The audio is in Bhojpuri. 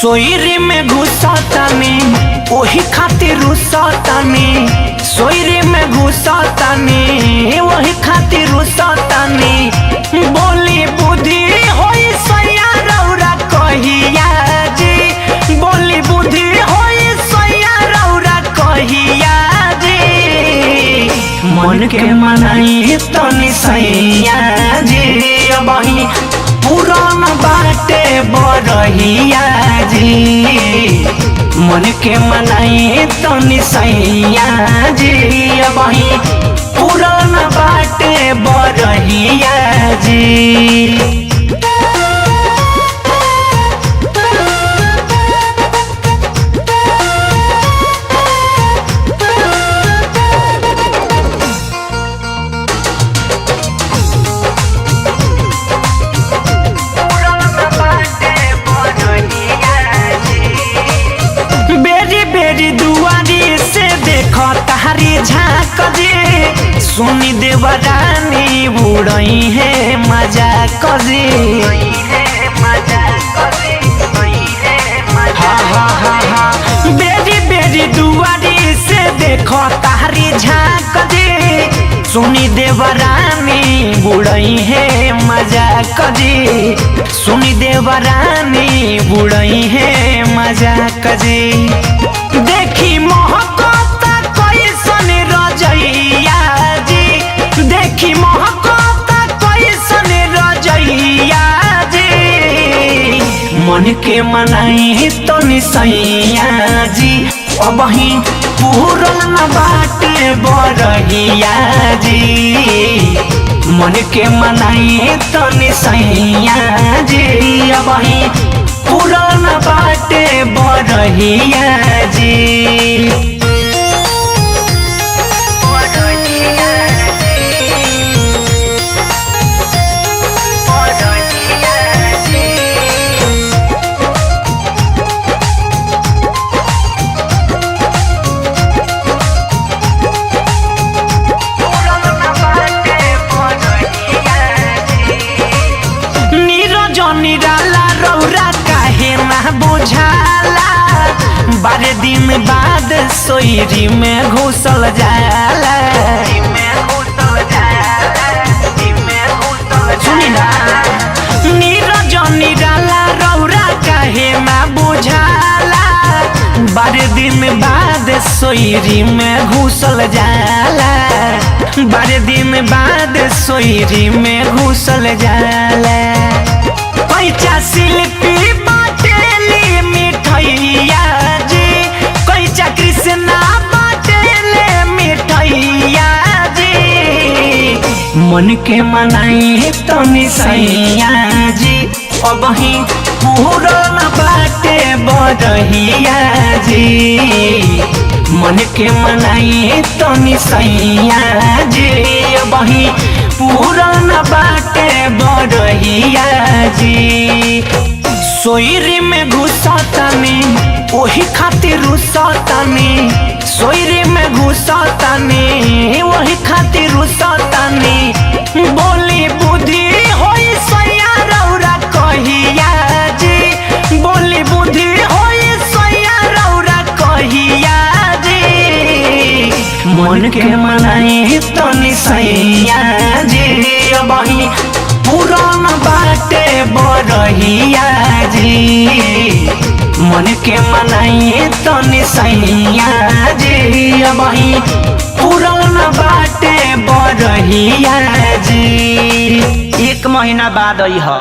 सोयरे में घुसतानी ओही खातिर रुसतानी, सोयरे में घुसतानी ओही खातिर रुसतानी। बोली बुद्धि होई सैया रौरा कहिया जी, बोली बुद्धि होई सैया रौरा कहिया जी। मन के मनाई तनी सैया जी, अबही पुरान बाटे बरहिया जी। मन के मनाई तनी सैया जी, अबही पुरान बाटे बरहिया जी। दुआरी से देखो तारी झाँक जी, सुनी देवरानी बुड़ई है मजाक जी। बेरी बेरी दुआरी से देखो तारी झाँक जी, सुनी देवरानी बुड़ई है मजाक जी, सुनी देवरानी बुड़ई है मजाक जी। देखी महकता कैसन रजैया जी, देखी महकता कैसन रजैया जी। मन के मनाई तनी सैया जी, अबही पूरन बाटे बरहिया जी। मन के मनाई तनी सैया जी, अबही पुरान बाटे बरहिया जी। निराला रौरा काहे ना बुझाला, बारह दिन बाद सोयरी में घुसल जाला। सुनी ना नीरज निराला रौरा काहे ना बुझाला, बारह दिन बाद सोयरी में घुसल जाला, बारह दिन बाद सोयरी में घुसल जाला। कैचा शिल्पी बाटेली मिठैया जी, कैचा कृष्णा बाटेले मिठैया जी। मन के मनाई तनी सैया जी, अबही पूरन बाटे बरहिया जी। मन के मनाई तनी सैया जी, अबही पूरन बाटे बरहिया जी। सोयरे में घुसतानी ओही खातिर रुसतानी, सोयरे में घुसतानी ओही खातिर रुसतानी। बोली बुद्धि होई सैया रौरा कहिया जी, बोली बुद्धि होई सैया रौरा कहिया जी। मन के मनाई तनी सैया जी, अबही पुरान बाटे बरहिया जी। मन के मनाई तनी सैया जी, अबही पुरान बाटे बरहिया जी। 1 महीना बाद आई है।